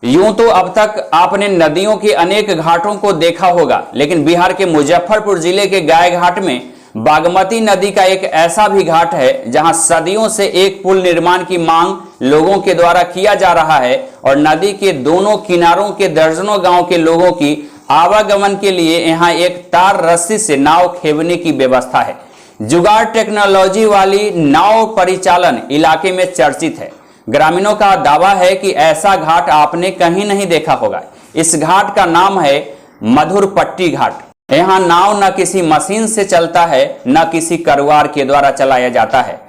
यूं तो अब तक आपने नदियों के अनेक घाटों को देखा होगा, लेकिन बिहार के मुजफ्फरपुर जिले के गाय घाट में बागमती नदी का एक ऐसा भी घाट है जहां सदियों से एक पुल निर्माण की मांग लोगों के द्वारा किया जा रहा है और नदी के दोनों किनारों के दर्जनों गांव के लोगों की आवागमन के लिए यहां एक तार रस्सी से नाव खेवने की व्यवस्था है। जुगाड़ टेक्नोलॉजी वाली नाव परिचालन इलाके में चर्चित है। ग्रामीणों का दावा है कि ऐसा घाट आपने कहीं नहीं देखा होगा। इस घाट का नाम है मधुरपट्टी घाट। यहाँ नाव न किसी मशीन से चलता है, न किसी करवार के द्वारा चलाया जाता है।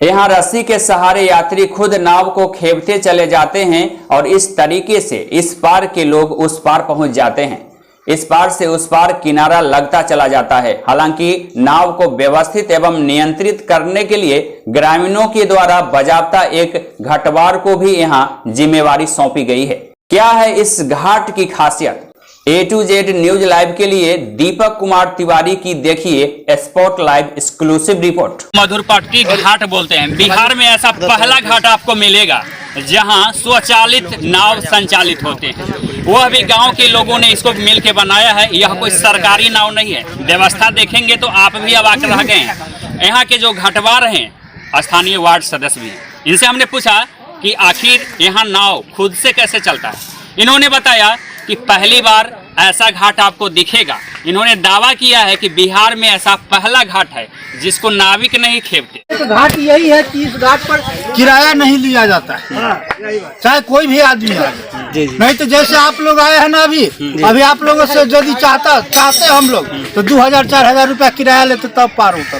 यहाँ रस्सी के सहारे यात्री खुद नाव को खेवते चले जाते हैं और इस तरीके से इस पार के लोग उस पार पहुंच जाते हैं। इस पार से उस पार किनारा लगता चला जाता है। हालांकि नाव को व्यवस्थित एवं नियंत्रित करने के लिए ग्रामीणों के द्वारा बाजाबता एक घटवार को भी यहाँ जिम्मेवारी सौंपी गई है। क्या है इस घाट की खासियत? A to Z news live के लिए दीपक कुमार तिवारी की देखिए स्पॉट लाइव एक्सक्लूसिव रिपोर्ट। मधुरपट्टी घाट बोलते हैं। बिहार में ऐसा पहला घाट आपको मिलेगा जहां स्वचालित नाव संचालित होते हैं। वह भी गांव के लोगों ने इसको मिल के बनाया है। यह कोई सरकारी नाव नहीं है। व्यवस्था देखेंगे तो आप भी अवाक रह गए हैं। यहाँ के जो घाटवार हैं स्थानीय वार्ड सदस्य भी हैं। इनसे हमने पूछा कि आखिर यहाँ नाव खुद से कैसे चलता है। इन्होंने बताया कि पहली बार ऐसा घाट आपको दिखेगा। इन्होंने दावा किया है कि बिहार में ऐसा पहला घाट है जिसको नाविक नहीं खेवते। तो घाट यही है कि इस घाट पर किराया नहीं लिया जाता है, चाहे कोई भी आदमी आए। नहीं तो जैसे आप लोग आए हैं ना अभी आप लोगों से यदि चाहते हम लोग तो 2000-4000 रुपया किराया लेते तब पार होता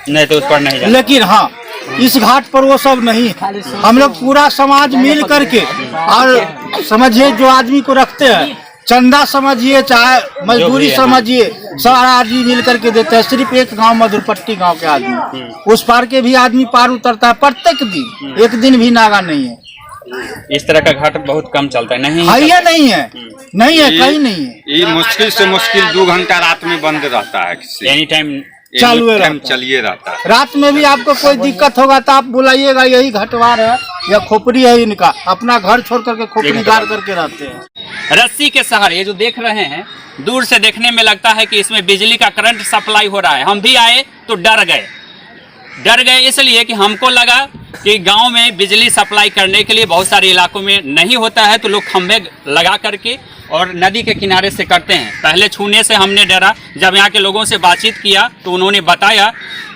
नहीं तो उस पर नहीं जाता। लेकिन हाँ, इस घाट पर वो सब नहीं। हम लोग पूरा समाज मिल करके और समझिए जो आदमी को रखते हैं, चंदा समझिए चाहे मजदूरी समझिए, सारा आदमी मिल करके देते हैं। सिर्फ एक गांव मधुरपट्टी गांव के आदमी, उस पार के भी आदमी पार उतरता है प्रत्येक दिन। एक दिन भी नागा नहीं है। इस तरह का घाट बहुत कम चलता है। नहीं है नहीं है, नहीं है, कहीं नहीं है। ये मुश्किल से मुश्किल 2 घंटा रात में बंद रहता है। एनी टाइम चलिए रहता है। रात में भी आपको कोई दिक्कत होगा तो आप बुलाइएगा। यही घटवार है या खोपड़ी है इनका। अपना घर छोड़ करके खोपड़ी गाड़ करके रहते हैं। रस्सी के सहारे ये जो देख रहे हैं, दूर से देखने में लगता है कि इसमें बिजली का करंट सप्लाई हो रहा है। हम भी आए तो डर गए इसलिए कि हमको लगा कि गांव में बिजली सप्लाई करने के लिए बहुत सारे इलाकों में नहीं होता है, तो लोग खंभे लगा करके और नदी के किनारे से करते हैं। पहले छूने से हमने डरा। जब यहाँ के लोगों से बातचीत किया तो उन्होंने बताया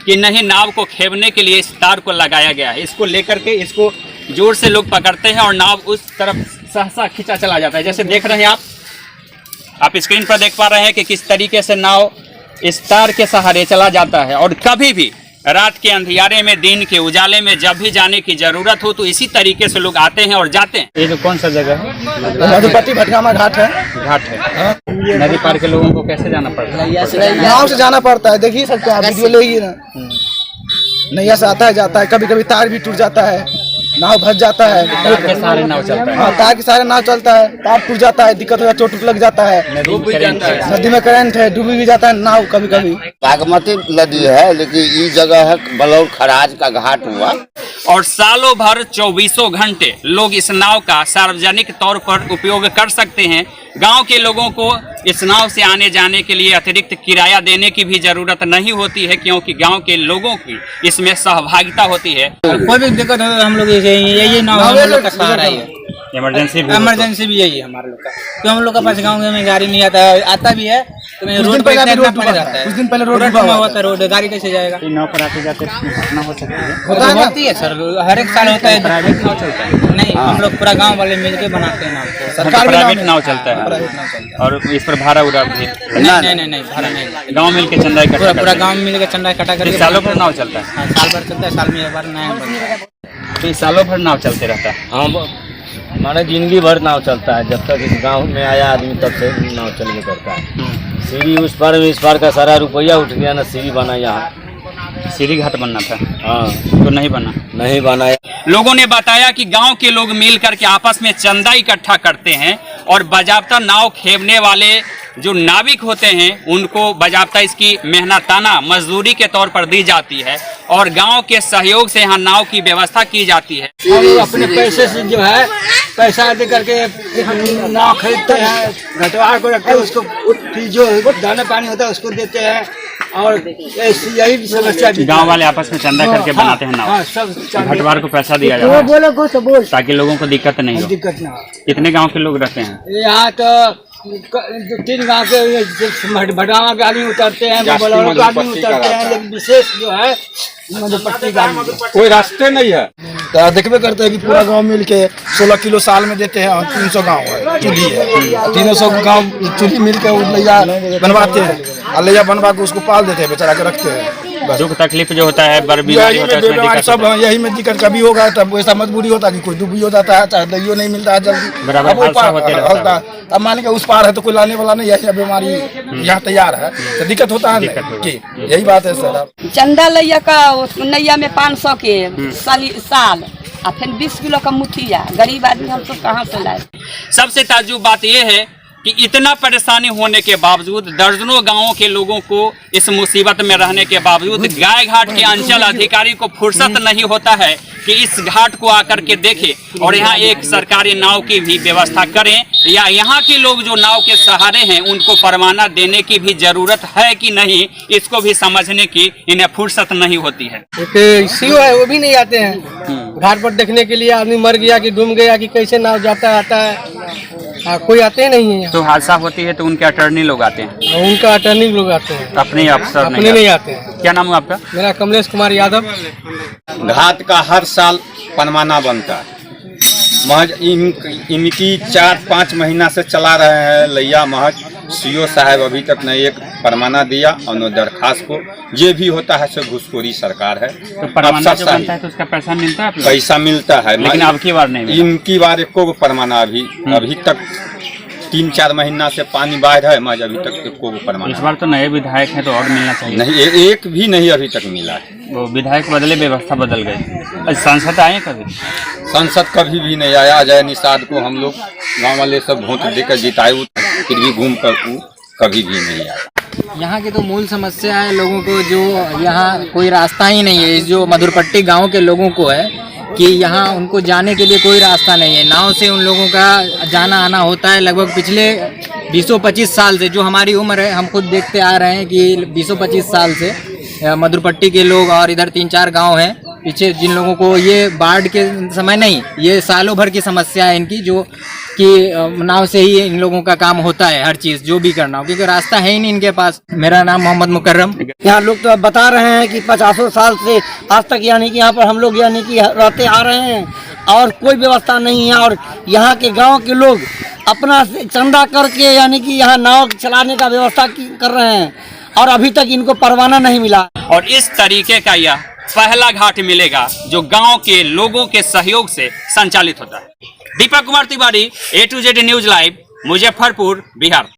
कि नहीं, नाव को खेवने के लिए इस तार को लगाया गया है। इसको लेकर के इसको जोर से लोग पकड़ते हैं और नाव उस तरफ सहसा खींचा चला जाता है। जैसे देख रहे हैं आप स्क्रीन पर देख पा रहे हैं कि किस तरीके से नाव इस तार के सहारे चला जाता है। और कभी भी रात के अंधियारे में, दिन के उजाले में जब भी जाने की जरूरत हो तो इसी तरीके से लोग आते हैं और जाते हैं। ये जो कौन सा जगह है? मधुरपट्टी भटगामा घाट है। नदी पार के लोगों को कैसे जाना पड़ता है? नाव से जाना पड़ता है। देखिए सबको वीडियो लेगी ना, नैया से आता है जाता है। कभी कभी तार भी टूट जाता है, नाव भस जाता है। तार के सहारे नाव चलता है। हाँ, तार के सहारे नाव चलता है। तार टूट जाता है, दिक्कत होता है, चोट लग जाता है। नदी में करंट है, डूब भी जाता है नाव कभी कभी। बागमती नदी है, लेकिन ये जगह है बलौर खराज का घाट हुआ। और सालों भर 24 घंटे लोग इस नाव का सार्वजनिक तौर पर उपयोग कर सकते हैं। गांव के लोगों को इस नाव से आने जाने के लिए अतिरिक्त किराया देने की भी जरूरत नहीं होती है, क्योंकि गांव के लोगों की इसमें सहभागिता होती है। कोई भी दिक्कत हो तो हम लोग यही नाव हम लोग का सहारा है। इमरजेंसी भी यही है हमारे लोग का। तो हम लोग के पास गाँव में गाड़ी नहीं आता भी है तो रोड पे इतना पड़ जाता है। कुछ दिन पहले रोड हुआ था, रोड गाड़ी कैसे जाएगा? नाव पर आते जाते घटना हो सकती है। होती है सर, हर एक साल होता है। प्राइवेट नाव चलता है? नहीं, हम लोग पूरा गाँव वाले मिलके बनाते हैं नाव को। सरकार प्राइवेट नाव चलता है और इस पर भाड़ा उड़ा भी? नहीं, भाड़ा नहीं। गाँव मिल के चंदा इकट्ठा, पूरा गाँव मिल के चंदा इकट्ठा करके सालों भर नाव चलता है। साल भर चलता है, साल में एक बार नया बनता है। तो सालों भर नाव चलते रहता है। हाँ, हमारा जिंदगी भर नाव चलता है। जब तक इस गांव में आया आदमी तब से नाव चलने करता है। सीढ़ी उस पार में इस पार का सारा रुपया उठ गया ना, सीढ़ी बना यहाँ। सीढ़ी घाट बनना था, हाँ तो नहीं बना। लोगों ने बताया कि गांव के लोग मिल करके आपस में चंदा इकट्ठा करते हैं और बाजाबता नाव खेवने वाले जो नाविक होते हैं उनको बाजाबता इसकी मेहनताना मजदूरी के तौर पर दी जाती है और गांव के सहयोग से यहाँ नाव की व्यवस्था की जाती है। हम अपने पैसे से जो है पैसा दे करके नाव खरीदते हैं, घटवार को रखते हैं, उसको फिर जो दाना पानी होता है उसको देते हैं और यही समस्या गांव वाले आपस में चंदा करके बनाते हैं नाव। हाँ, सब घटवार को पैसा दिया जाता है बोलो ताकि लोगों को दिक्कत नहीं हो। दिक्कत ना हो। कितने गांव के लोग रहते हैं? यहाँ तो 2-3 गाँव के भटगावा के आदमी उतरते हैं, बलौर के आदमी उतरते हैं, लेकिन विशेष जो है मधुपट्टी का कोई रास्ते नहीं है। तो देखबे करते हैं कि पूरा गांव मिल के 16 किलो साल में देते हैं। 300 गांव है, चूल्ही है, 300 गांव चूल्ही मिल के लैया बनवाते हैं और लैया बनवा के उसको पाल देते हैं, बेचारा के रखते हैं। दुख तकलीफ जो होता है बीमारी होता है उसमें दिक्कत सब यही में दिक्कत कभी होगा तब वैसा मजबूरी होता है कि कोई डूबी हो जाता है, चाहे दहियो नहीं मिलता है जल्दी, बराबर हादसा होते रहता है। अब मान के उस पार है तो कोई लाने वाला नहीं है, यही बीमारी यहाँ तैयार है तो दिक्कत होता है कि यही बात है सर। चंदा लैया का नैया में 500 के साल और फिर 20 किलो का मुठिया, गरीब आदमी हम सब कहाँ से लाए। सबसे ताज्जुब बात यह है कि इतना परेशानी होने के बावजूद दर्जनों गांवों के लोगों को इस मुसीबत में रहने के बावजूद गाय घाट के अंचल अधिकारी को फुर्सत नहीं होता है कि इस घाट को आकर के देखें और यहाँ एक सरकारी नाव की भी व्यवस्था करें, या यहाँ के लोग जो नाव के सहारे हैं उनको परवाना देने की भी जरूरत है कि नहीं, इसको भी समझने की इन्हें फुर्सत नहीं होती है। सीओ है वो भी नहीं आते हैं घाट पर देखने के लिए, आदमी मर गया कि डूब गया कि कैसे नाव जाता आता है, कोई आते नहीं है। तो हादसा होती है तो उनके अटर्नी लोग आते हैं, उनका अटर्नी लोग आते हैं, अपने अफसर नहीं आते हैं। क्या नाम है आपका? मेरा कमलेश कुमार यादव। घाट का हर साल परवाना बनता है, महज इनकी 4-5 महीना से चला रहे हैं लैया। महज सीओ साहब अभी तक नहीं एक परवाना दिया और न दरखास्त को, ये भी होता है सब घुसखोरी सरकार है। तो परवाना जो बनता है तो उसका पैसा मिलता है? पैसा मिलता है लेकिन अब की बार नहीं मिला। इनकी बार एको को परवाना अभी तक 3-4 महीना से पानी बाढ़ है, मज अभी तक एको को परवाना। इस बार तो नए विधायक हैं तो और मिलना चाहिए। नहीं, एक भी नहीं अभी तक मिला है। वो विधायक बदले व्यवस्था बदल गई। सांसद आए कभी? संसद कभी भी नहीं आया। अजय निषाद को हम लोग गाँव वाले सब वोट देकर जिताए, फिर भी घूम कर कभी भी नहीं आया। यहाँ की तो मूल समस्या है लोगों को, जो यहाँ कोई रास्ता ही नहीं है, जो मधुरपट्टी गांव के लोगों को है कि यहाँ उनको जाने के लिए कोई रास्ता नहीं है। नाव से उन लोगों का जाना आना होता है लगभग पिछले 20-25 साल से, जो हमारी उम्र है हम खुद देखते आ रहे हैं कि 20-25 साल से मधुरपट्टी के लोग और इधर 3-4 गांव हैं पीछे, जिन लोगों को ये बाढ़ के समय नहीं, ये सालों भर की समस्या है इनकी, जो कि नाव से ही इन लोगों का काम होता है, हर चीज़ जो भी करना हो, क्योंकि रास्ता है ही नहीं इनके पास। मेरा नाम मोहम्मद मुकर्रम। यहाँ लोग तो बता रहे हैं कि 50 साल से आज तक यानी कि यहाँ पर हम लोग यानी कि रहते आ रहे हैं और कोई व्यवस्था नहीं है, और यहाँ के गांव के लोग अपना चंदा करके यानी कि यहाँ नाव चलाने का व्यवस्था कर रहे हैं और अभी तक इनको परवाना नहीं मिला। और इस तरीके का यह पहला घाट मिलेगा जो गांव के लोगों के सहयोग से संचालित होता है। Deepak Kumar Tiwari, A to Z news live, Muzaffarpur, Bihar.